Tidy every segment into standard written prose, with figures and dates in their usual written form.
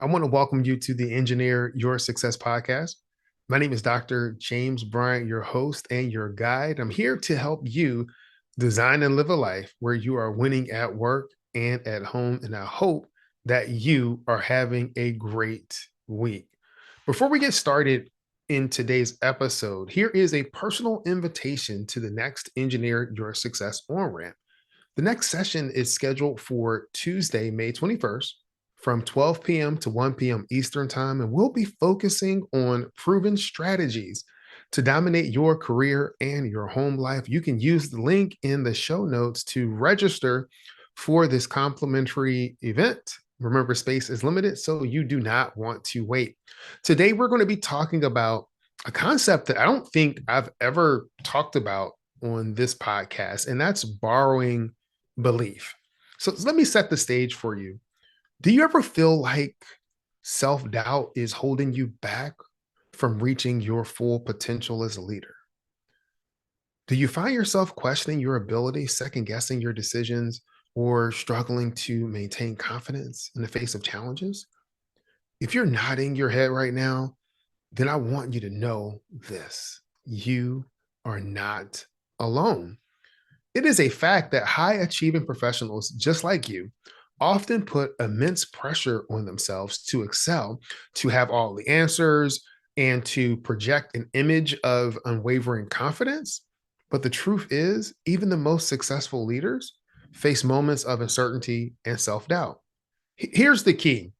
I want to welcome you to the Engineer Your Success podcast. My name is Dr. James Bryant, your host and your guide. I'm here to help you design and live a life where you are winning at work and at home. And I hope that you are having a great week. Before we get started in today's episode, here is a personal invitation to the next Engineer Your Success on ramp. The next session is scheduled for Tuesday, May 21st from 12 p.m. to 1 p.m. Eastern Time, and we'll be focusing on proven strategies to dominate your career and your home life. You can use the link in the show notes to register for this complimentary event. Remember, space is limited, so you do not want to wait. Today, we're going to be talking about a concept that I don't think I've ever talked about on this podcast, and that's borrowing belief. So let me set the stage for you. Do you ever feel like self-doubt is holding you back from reaching your full potential as a leader? Do you find yourself questioning your ability, second guessing your decisions, or struggling to maintain confidence in the face of challenges? If you're nodding your head right now, then I want you to know this: you are not alone. It is a fact that high achieving professionals just like you often put immense pressure on themselves to excel, to have all the answers, and to project an image of unwavering confidence. But the truth is, even the most successful leaders face moments of uncertainty and self doubt. Here's the key: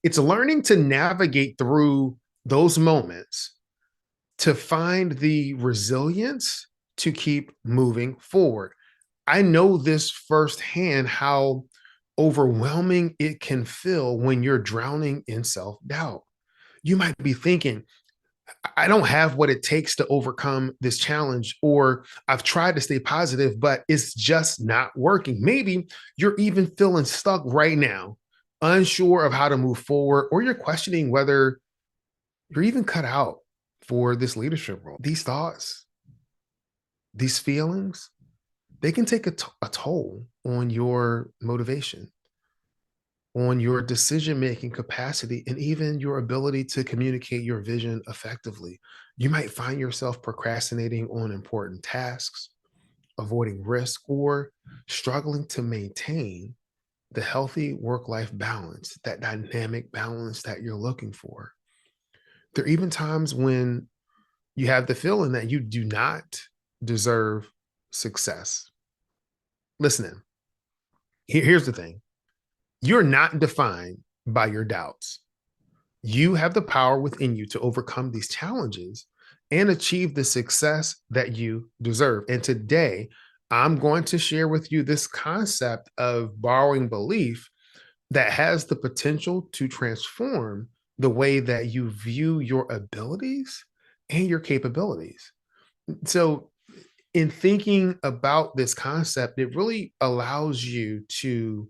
it's learning to navigate through those moments to find the resilience to keep moving forward. I know this firsthand how overwhelming it can feel when you're drowning in self doubt. You might be thinking, I don't have what it takes to overcome this challenge, or I've tried to stay positive, but it's just not working. Maybe you're even feeling stuck right now, unsure of how to move forward, or you're questioning whether you're even cut out for this leadership role. These thoughts, these feelings, they can take a toll on your motivation, on your decision-making capacity, and even your ability to communicate your vision effectively. You might find yourself procrastinating on important tasks, avoiding risk, or struggling to maintain the healthy work-life balance, that dynamic balance that you're looking for. There are even times when you have the feeling that you do not deserve success. Listen in. Here's the thing: you're not defined by your doubts. You have the power within you to overcome these challenges and achieve the success that you deserve. And today, I'm going to share with you this concept of borrowing belief that has the potential to transform the way that you view your abilities and your capabilities. So, in thinking about this concept, it really allows you to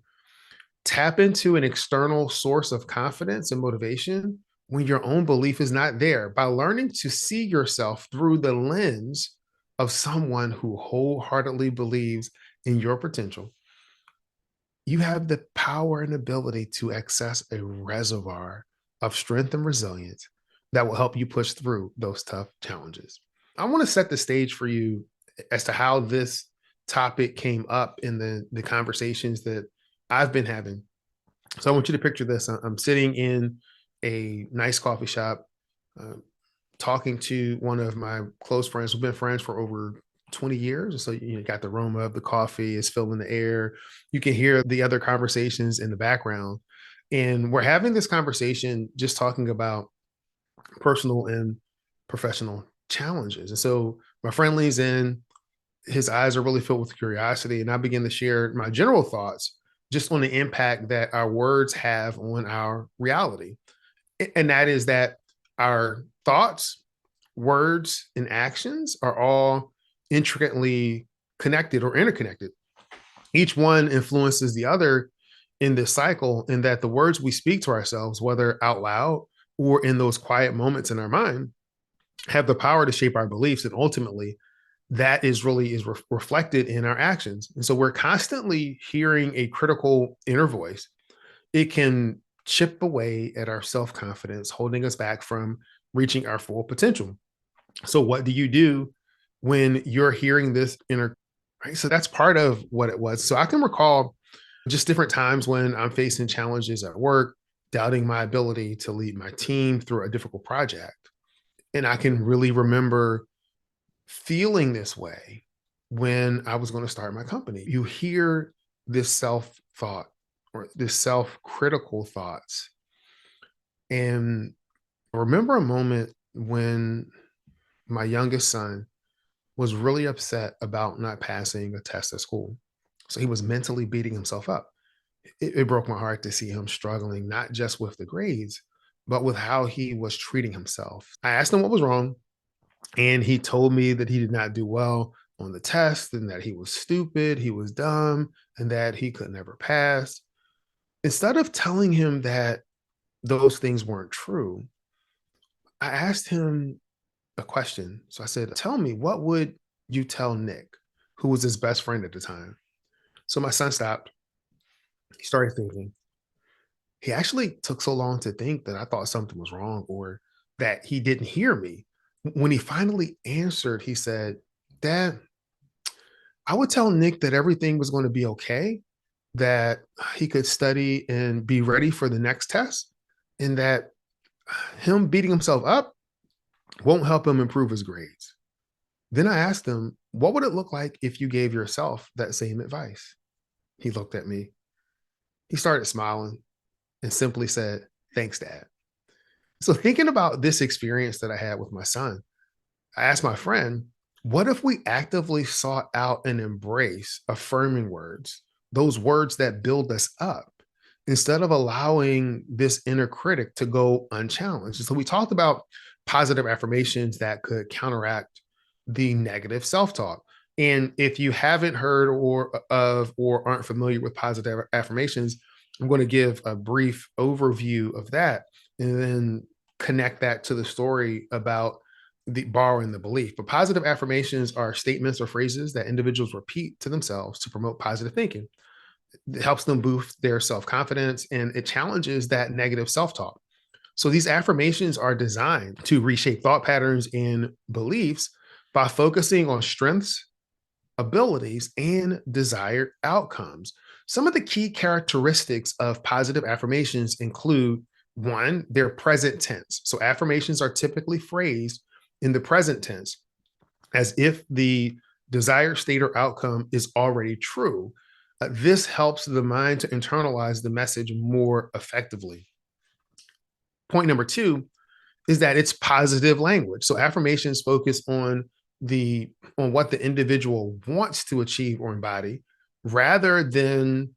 tap into an external source of confidence and motivation when your own belief is not there, by learning to see yourself through the lens of someone who wholeheartedly believes in your potential. You have the power and ability to access a reservoir of strength and resilience that will help you push through those tough challenges. I want to set the stage for you as to how this topic came up in the conversations that I've been having. So I want you to picture this. I'm sitting in a nice coffee shop, uh, talking to one of my close friends. We've been friends for over 20 years. And so you got the aroma of the coffee is filling the air. You can hear the other conversations in the background. And we're having this conversation just talking about personal and professional challenges. And so my friend leans in, his eyes are really filled with curiosity. And I begin to share my general thoughts just on the impact that our words have on our reality. And that is that our thoughts, words, and actions are all intricately connected or interconnected. Each one influences the other in this cycle, in that the words we speak to ourselves, whether out loud or in those quiet moments in our mind, have the power to shape our beliefs. And ultimately, that is really is reflected in our actions. And so we're constantly hearing a critical inner voice. It can chip away at our self confidence, holding us back from reaching our full potential. So, what do you do when you're hearing this inner? Right. So, that's part of what it was. So, I can recall just different times when I'm facing challenges at work, doubting my ability to lead my team through a difficult project. And I can really remember feeling this way when I was going to start my company. You hear this self thought or this self critical thoughts. And I remember a moment when my youngest son was really upset about not passing a test at school. So he was mentally beating himself up. It broke my heart to see him struggling, not just with the grades, but with how he was treating himself. I asked him what was wrong, and he told me that he did not do well on the test and that he was stupid, he was dumb, and that he could never pass. Instead of telling him that those things weren't true, I asked him a question. So I said, "Tell me, what would you tell Nick, who was his best friend at the time?" So my son stopped. He started thinking. He actually took so long to think that I thought something was wrong or that he didn't hear me. When he finally answered, he said, "Dad, I would tell Nick that everything was going to be okay, that he could study and be ready for the next test, and that him beating himself up won't help him improve his grades." Then I asked him, "What would it look like if you gave yourself that same advice?" He looked at me. He started smiling and simply said, "Thanks, Dad." So, thinking about this experience that I had with my son, I asked my friend, what if we actively sought out and embrace affirming words, those words that build us up, instead of allowing this inner critic to go unchallenged? So we talked about positive affirmations that could counteract the negative self-talk. And if you haven't heard or aren't familiar with positive affirmations, I'm going to give a brief overview of that and then connect that to the story about the borrowing the belief. But positive affirmations are statements or phrases that individuals repeat to themselves to promote positive thinking. It helps them boost their self confidence and it challenges that negative self talk. So these affirmations are designed to reshape thought patterns and beliefs by focusing on strengths, abilities, and desired outcomes. Some of the key characteristics of positive affirmations include: one, their present tense. So affirmations are typically phrased in the present tense as if the desired state or outcome is already true. This helps the mind to internalize the message more effectively. Point number two is that it's positive language. So affirmations focus on what the individual wants to achieve or embody rather than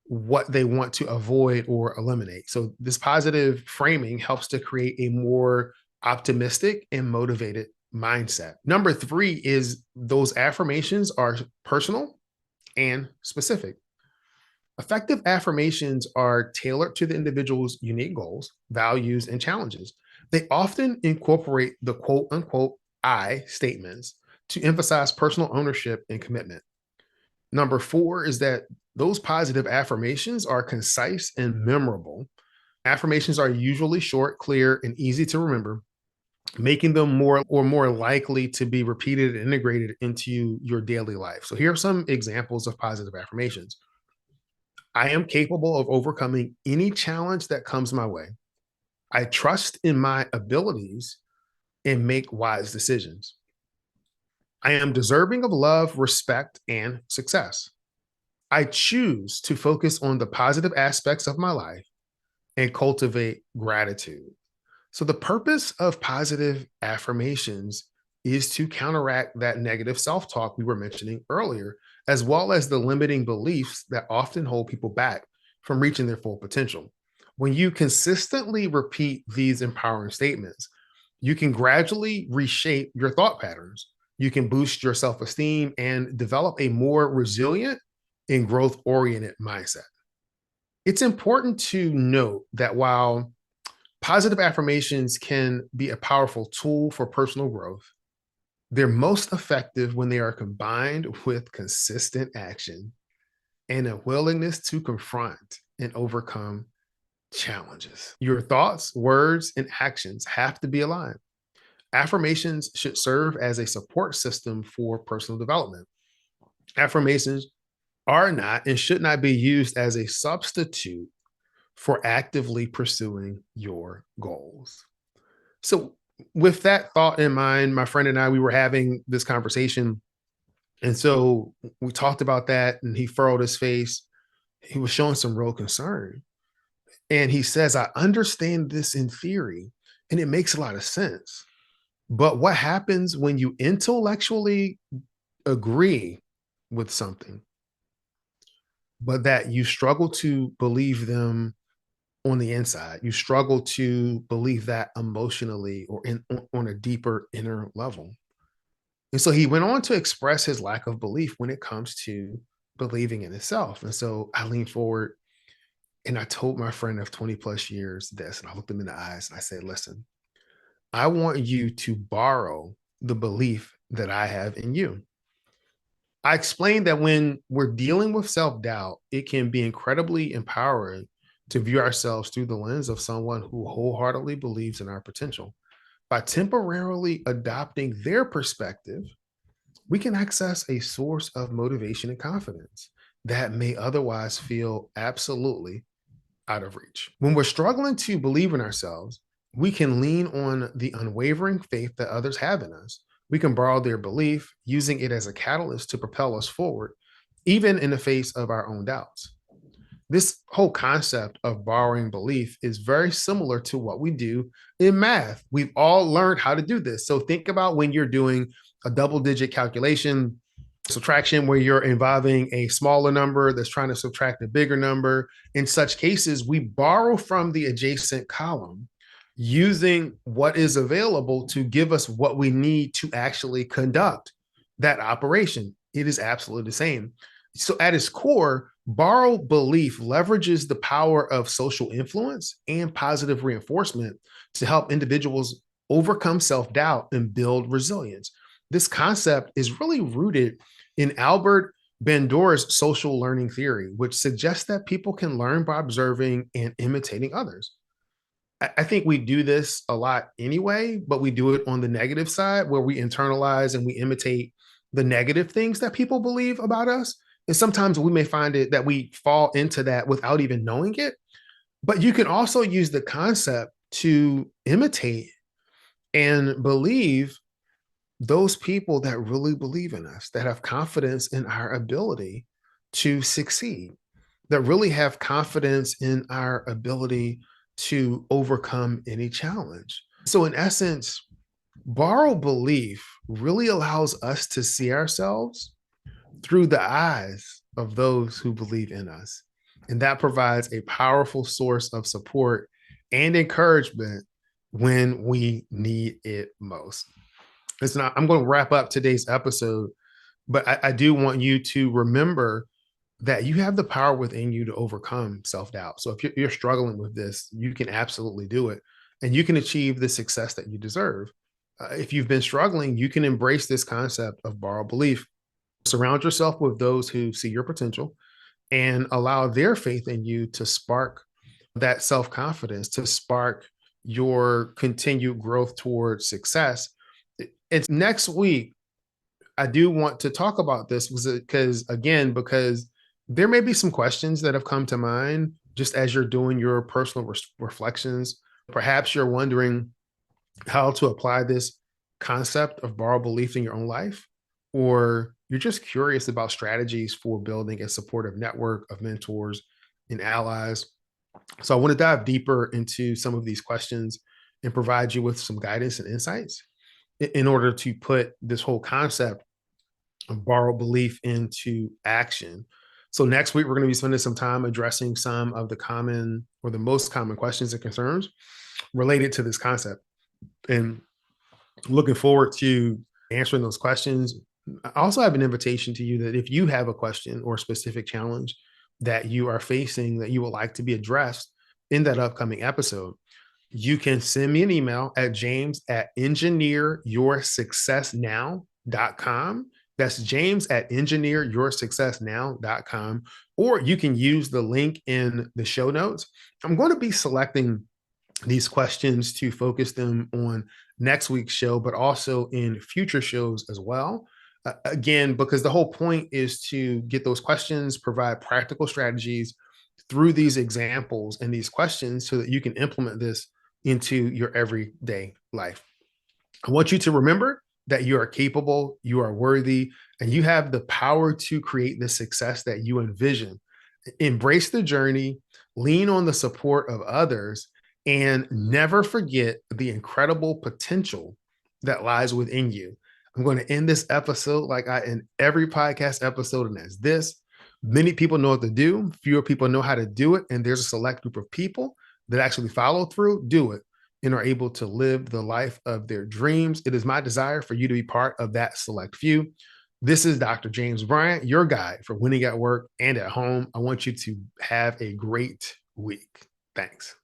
what they want to avoid or eliminate. So this positive framing helps to create a more optimistic and motivated mindset. Number three is those affirmations are personal and specific. Effective affirmations are tailored to the individual's unique goals, values, and challenges. They often incorporate the quote unquote I statements to emphasize personal ownership and commitment. Number four is that those positive affirmations are concise and memorable. Affirmations are usually short, clear, and easy to remember, making them more likely to be repeated and integrated into your daily life. So here are some examples of positive affirmations. I am capable of overcoming any challenge that comes my way. I trust in my abilities and make wise decisions. I am deserving of love, respect, and success. I choose to focus on the positive aspects of my life and cultivate gratitude. So, the purpose of positive affirmations is to counteract that negative self talk we were mentioning earlier, as well as the limiting beliefs that often hold people back from reaching their full potential. When you consistently repeat these empowering statements, you can gradually reshape your thought patterns. You can boost your self esteem and develop a more resilient and growth oriented mindset. It's important to note that while positive affirmations can be a powerful tool for personal growth, they're most effective when they are combined with consistent action and a willingness to confront and overcome challenges. Your thoughts, words, and actions have to be aligned. Affirmations should serve as a support system for personal development. Affirmations are not and should not be used as a substitute for actively pursuing your goals. So, with that thought in mind, my friend and I, we were having this conversation. And so we talked about that, and he furrowed his face. He was showing some real concern. And he says, I understand this in theory, and it makes a lot of sense. But what happens when you intellectually agree with something, but that you struggle to believe them on the inside? You struggle to believe that emotionally or on a deeper inner level. And so he went on to express his lack of belief when it comes to believing in himself. And so I leaned forward and I told my friend of 20 plus years this, and I looked him in the eyes and I said, listen, I want you to borrow the belief that I have in you. I explained that when we're dealing with self doubt, it can be incredibly empowering to view ourselves through the lens of someone who wholeheartedly believes in our potential. By temporarily adopting their perspective, we can access a source of motivation and confidence that may otherwise feel absolutely out of reach. When we're struggling to believe in ourselves, we can lean on the unwavering faith that others have in us. We can borrow their belief, using it as a catalyst to propel us forward, even in the face of our own doubts. This whole concept of borrowing belief is very similar to what we do in math. We've all learned how to do this. So think about when you're doing a double digit calculation, subtraction, where you're involving a smaller number that's trying to subtract a bigger number. In such cases, we borrow from the adjacent column using what is available to give us what we need to actually conduct that operation. It is absolutely the same. So at its core, borrowed belief leverages the power of social influence and positive reinforcement to help individuals overcome self-doubt and build resilience. This concept is really rooted in Albert Bandura's social learning theory, which suggests that people can learn by observing and imitating others. I think we do this a lot anyway, but we do it on the negative side where we internalize and we imitate the negative things that people believe about us. And sometimes we may find it that we fall into that without even knowing it. But you can also use the concept to imitate and believe those people that really believe in us, that have confidence in our ability to succeed, that really have confidence in our ability to overcome any challenge. So, in essence, borrowed belief really allows us to see ourselves through the eyes of those who believe in us. And that provides a powerful source of support and encouragement when we need it most. Listen, I'm going to wrap up today's episode, but I do want you to remember that you have the power within you to overcome self-doubt. So if you're struggling with this, you can absolutely do it and you can achieve the success that you deserve. If you've been struggling, you can embrace this concept of borrowed belief. Surround yourself with those who see your potential and allow their faith in you to spark that self-confidence, to spark your continued growth towards success. It's next week. I do want to talk about this because there may be some questions that have come to mind just as you're doing your personal reflections. Perhaps you're wondering how to apply this concept of borrowed belief in your own life, or you're just curious about strategies for building a supportive network of mentors and allies. So I want to dive deeper into some of these questions and provide you with some guidance and insights in order to put this whole concept of borrowed belief into action. So next week, we're going to be spending some time addressing some of the common or the most common questions and concerns related to this concept. And looking forward to answering those questions. I also have an invitation to you that if you have a question or a specific challenge that you are facing that you would like to be addressed in that upcoming episode, you can send me an email at james@engineeryoursuccessnow.com. That's James at engineeryoursuccessnow.com, or you can use the link in the show notes. I'm going to be selecting these questions to focus them on next week's show, but also in future shows as well. Again, because the whole point is to get those questions, provide practical strategies through these examples and these questions so that you can implement this into your everyday life. I want you to remember that you are capable, you are worthy, and you have the power to create the success that you envision. Embrace the journey, lean on the support of others, and never forget the incredible potential that lies within you. I'm going to end this episode like I end every podcast episode, and that's this. Many people know what to do, fewer people know how to do it, and there's a select group of people that actually follow through, do it, and are able to live the life of their dreams. It is my desire for you to be part of that select few. This is Dr. James Bryant, your guide for winning at work and at home. I want you to have a great week. Thanks.